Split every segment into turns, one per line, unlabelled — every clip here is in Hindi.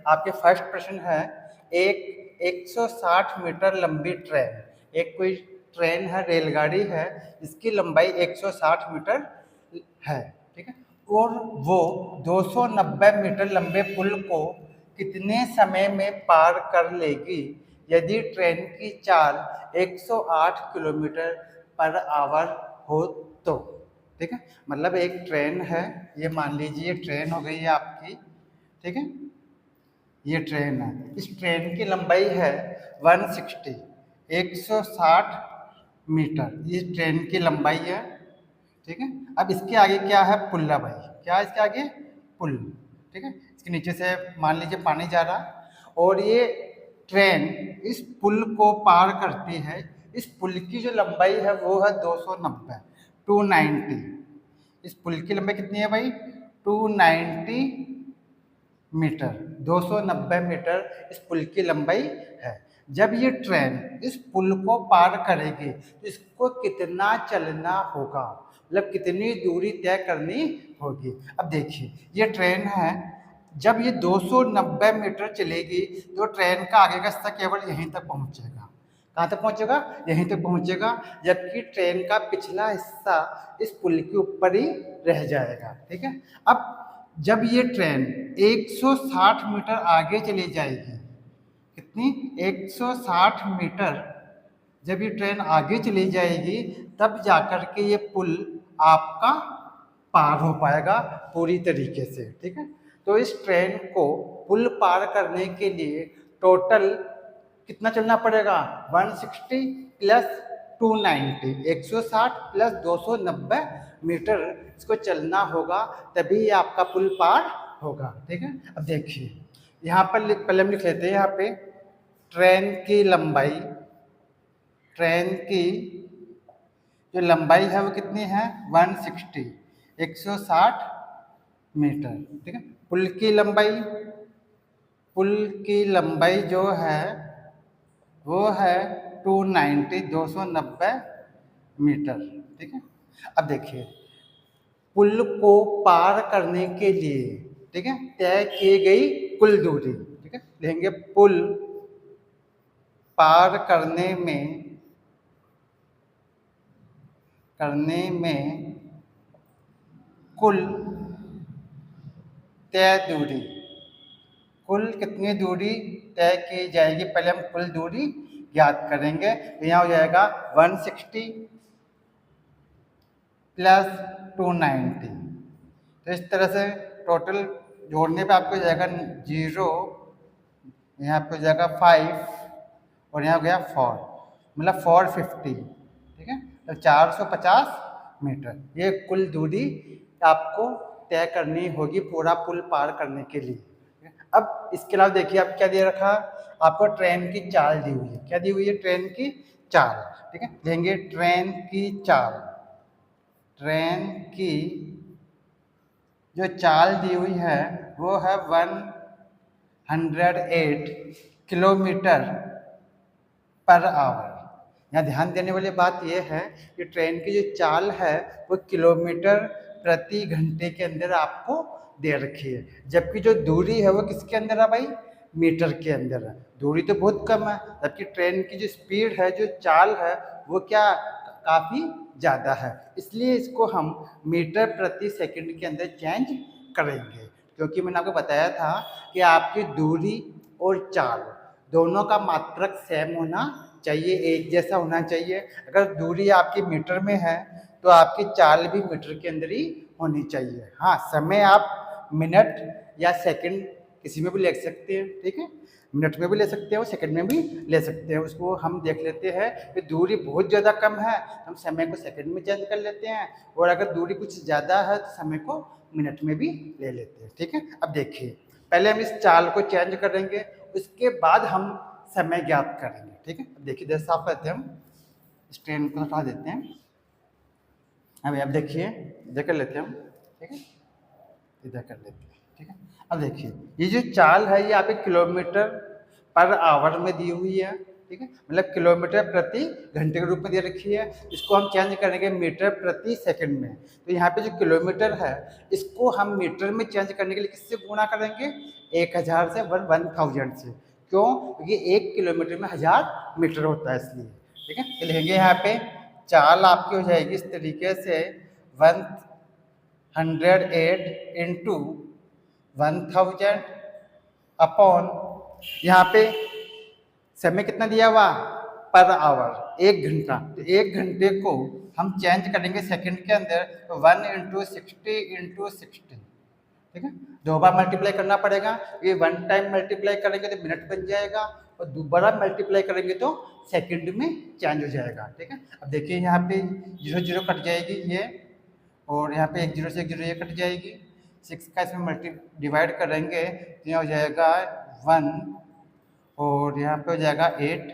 आपके फर्स्ट प्रश्न है, एक 160 मीटर लंबी ट्रेन, एक कोई ट्रेन है, रेलगाड़ी है, इसकी लंबाई 160 मीटर है, ठीक है, और वो 290 मीटर लंबे पुल को कितने समय में पार कर लेगी यदि ट्रेन की चाल 108 किलोमीटर पर आवर हो तो। ठीक है, मतलब एक ट्रेन है, ये मान लीजिए ट्रेन हो गई है आपकी, ठीक है, ये ट्रेन है, इस ट्रेन की लंबाई है 160 160 मीटर, ये ट्रेन की लंबाई है, ठीक है। अब इसके आगे क्या है, पुल है भाई, क्या है इसके आगे, पुल, ठीक है, इसके नीचे से मान लीजिए पानी जा रहा और ये ट्रेन इस पुल को पार करती है, इस पुल की जो लंबाई है वो है 290 290, इस पुल की लंबाई कितनी है भाई, 290 मीटर, 290 मीटर इस पुल की लंबाई है। जब ये ट्रेन इस पुल को पार करेगी तो इसको कितना चलना होगा, मतलब कितनी दूरी तय करनी होगी। अब देखिए ये ट्रेन है, जब ये 290 मीटर चलेगी तो ट्रेन का आगे का हिस्सा केवल यहीं तक पहुंचेगा, कहाँ तक पहुंचेगा, यहीं तक पहुंचेगा, जबकि ट्रेन का पिछला हिस्सा इस पुल के ऊपर ही रह जाएगा, ठीक है। अब जब ये ट्रेन 160 मीटर आगे चली जाएगी, कितनी, 160 मीटर, जब ये ट्रेन आगे चली जाएगी तब जाकर के ये पुल आपका पार हो पाएगा पूरी तरीके से, ठीक है। तो इस ट्रेन को पुल पार करने के लिए टोटल कितना चलना पड़ेगा, 160 प्लस 290, 160 प्लस 290 मीटर इसको चलना होगा, तभी ये आपका पुल पार होगा, ठीक है। अब देखिए यहाँ पर पहले हम लिख लेते हैं, यहाँ पे ट्रेन की लंबाई, ट्रेन की जो लंबाई है वो कितनी है, 160 160 मीटर, ठीक है। पुल की लंबाई, पुल की लंबाई जो है वो है 290 290 मीटर, ठीक है। अब देखिए पुल को पार करने के लिए, ठीक है, तय की गई कुल दूरी, ठीक है, लेंगे पुल पार करने में कुल तय दूरी, कुल कितनी दूरी तय की जाएगी, पहले हम कुल दूरी ज्ञात करेंगे, यहाँ हो जाएगा 160 प्लस 290, तो इस तरह से टोटल जोड़ने पे आपको जाएगा 0, यहाँ पे हो जाएगा 5 और यहाँ हो गया 4, मतलब 450, ठीक है, तो 450 मीटर ये कुल दूरी आपको तय करनी होगी पूरा पुल पार करने के लिए। अब इसके अलावा देखिए आप क्या दे रखा, आपको ट्रेन की चाल दी हुई है, क्या दी हुई है, ट्रेन की चाल, ठीक है, लेंगे ट्रेन की चाल, ट्रेन की जो चाल दी हुई है वो है 108 किलोमीटर पर आवर। यहाँ ध्यान देने वाली बात यह है कि ट्रेन की जो चाल है वो किलोमीटर प्रति घंटे के अंदर आपको दे रखी है, जबकि जो दूरी है वो किसके अंदर है भाई, मीटर के अंदर है, दूरी तो बहुत कम है, जबकि ट्रेन की जो स्पीड है, जो चाल है वो क्या काफ़ी ज़्यादा है, इसलिए इसको हम मीटर प्रति सेकंड के अंदर चेंज करेंगे, क्योंकि मैंने आपको बताया था कि आपकी दूरी और चाल दोनों का मात्रक सेम होना चाहिए, एक जैसा होना चाहिए। अगर दूरी आपकी मीटर में है तो आपकी चाल भी मीटर के अंदर ही होनी चाहिए। हाँ, समय आप मिनट या सेकंड किसी में भी ले सकते हैं, ठीक है, मिनट में भी ले सकते हो, सेकंड में भी ले सकते हैं, उसको हम देख लेते हैं कि दूरी बहुत ज़्यादा कम है हम समय को सेकंड में चेंज कर लेते हैं, और अगर दूरी कुछ ज़्यादा है तो समय को मिनट में भी ले लेते हैं, ठीक है। अब देखिए पहले हम इस चाल को चेंज करेंगे, उसके बाद हम समय ज्ञात करेंगे, ठीक है। अब देखिए जैसे साफ करते हैं, हम इस ट्रेन को हटा देते हैं, अब देखिए इधर कर लेते हैं हम, ठीक है, इधर कर लेते हैं, ठीक है। अब देखिए ये जो चाल है ये आपके किलोमीटर पर आवर में दी हुई है, ठीक है, मतलब किलोमीटर प्रति घंटे के रूप में दे रखी है। इसको हम चेंज करेंगे मीटर प्रति सेकंड में। तो यहाँ पे जो किलोमीटर है इसको हम मीटर में चेंज करने के लिए किससे गुणा करेंगे? 1000 से 1000 से। क्यों? क्योंकि 1 किलोमीटर में 1000 मीटर होता है इसलिए। ठीक है, तो लिखेंगे यहाँ पे चाल आपकी हो जाएगी इस तरीके से 108 इंटू 1000 अपॉन, यहाँ पे समय कितना दिया हुआ? पर आवर, 1 घंटा। तो 1 घंटे को हम चेंज करेंगे सेकंड के अंदर, तो 1 इंटू 60 इंटू 60। ठीक है, 2 बार मल्टीप्लाई करना पड़ेगा। ये 1 टाइम मल्टीप्लाई करेंगे तो मिनट बन जाएगा, और दोबारा मल्टीप्लाई करेंगे तो सेकंड में चेंज हो जाएगा। ठीक है, अब देखिए यहाँ पे 0 0 कट जाएगी ये, और यहाँ पे 1 0 से 1 0 ये कट जाएगी। 6 का इसमें डिवाइड करेंगे तो यहाँ हो जाएगा 1, और यहाँ पे हो जाएगा 8,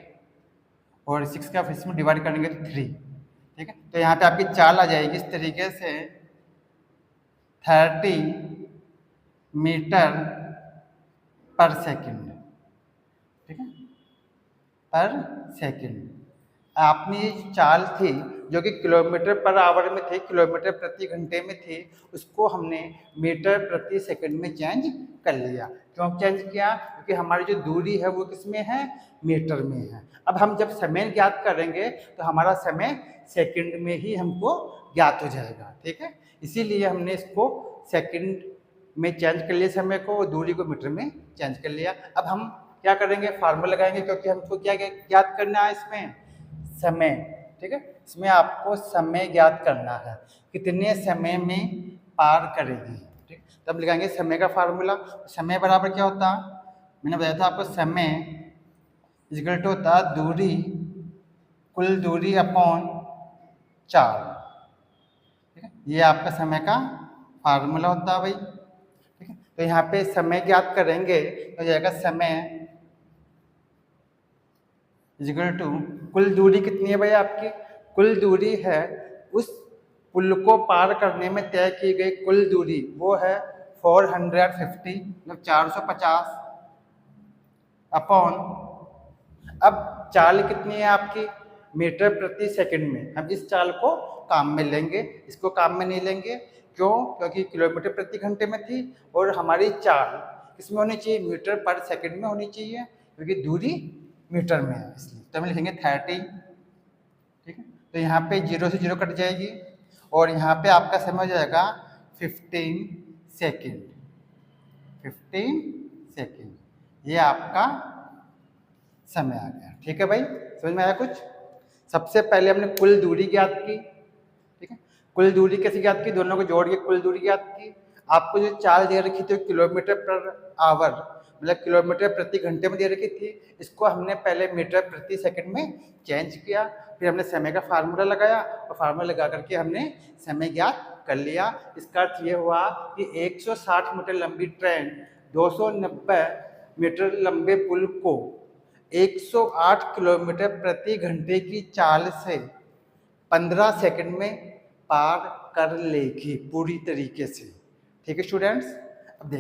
और 6 का फिर इसमें डिवाइड करेंगे तो 3। ठीक है, तो यहाँ पे आपकी चाल आ जाएगी इस तरीके से 30 मीटर पर सेकंड। ठीक है, पर सेकंड। आपने ये चाल थी जो कि किलोमीटर पर आवर में थी, किलोमीटर प्रति घंटे में थी, उसको हमने मीटर प्रति सेकंड में चेंज कर लिया। क्यों चेंज किया? क्योंकि हमारी जो दूरी है वो किस में है? मीटर में है। अब हम जब समय ज्ञात करेंगे तो हमारा समय सेकंड में ही हमको ज्ञात हो जाएगा। ठीक है, इसीलिए हमने इसको सेकंड में चेंज कर लिया समय को, और दूरी को मीटर में चेंज कर लिया। अब हम क्या करेंगे? फार्मूला लगाएंगे, क्योंकि हमको क्या ज्ञात करना है इसमें? समय। ठीक है, इसमें आपको समय ज्ञात करना है, कितने समय में पार करेगी। ठीक, तब लगाएंगे समय का फार्मूला। समय बराबर क्या होता? मैंने बताया था आपको, समय इक्वल टू होता दूरी, कुल दूरी अपॉन चाल। ठीक है, ये आपका समय का फार्मूला होता है भाई। ठीक है, तो यहाँ पे समय ज्ञात करेंगे तो जाएगा समय इक्वल टू, कुल दूरी कितनी है भाई आपकी? कुल दूरी है उस पुल को पार करने में तय की गई कुल दूरी, वो है 450, मतलब 450 अपॉन, अब चाल कितनी है आपकी? मीटर प्रति सेकंड में। हम इस चाल को काम में लेंगे, इसको काम में नहीं लेंगे। क्यों? क्योंकि किलोमीटर प्रति घंटे में थी, और हमारी चाल किसमें होनी चाहिए? मीटर पर सेकंड में होनी चाहिए, क्योंकि दूरी मीटर में है इसलिए। तो हम लिखेंगे 30। ठीक है, तो यहाँ पे 0 से 0 कट जाएगी, और यहाँ पे आपका समय हो जाएगा 15 सेकेंड। 15 सेकेंड, ये आपका समय आ गया। ठीक है भाई, समझ में आया कुछ? सबसे पहले हमने कुल दूरी ज्ञात की। ठीक है, कुल दूरी कैसे ज्ञात की? दोनों को जोड़ के कुल दूरी ज्ञात की। आपको जो चाल दे रखी थी किलोमीटर पर आवर, मतलब किलोमीटर प्रति घंटे में दे रखी थी, इसको हमने पहले मीटर प्रति सेकंड में चेंज किया, फिर हमने समय का फार्मूला लगाया, और फार्मूला लगा करके हमने समय ज्ञात कर लिया। इसका अर्थ ये हुआ कि 160 मीटर लंबी ट्रेन 290 मीटर लंबे पुल को 108 किलोमीटर प्रति घंटे की चाल से 15 सेकंड में पार कर लेगी पूरी तरीके से। ठीक है स्टूडेंट्स, अब देखिए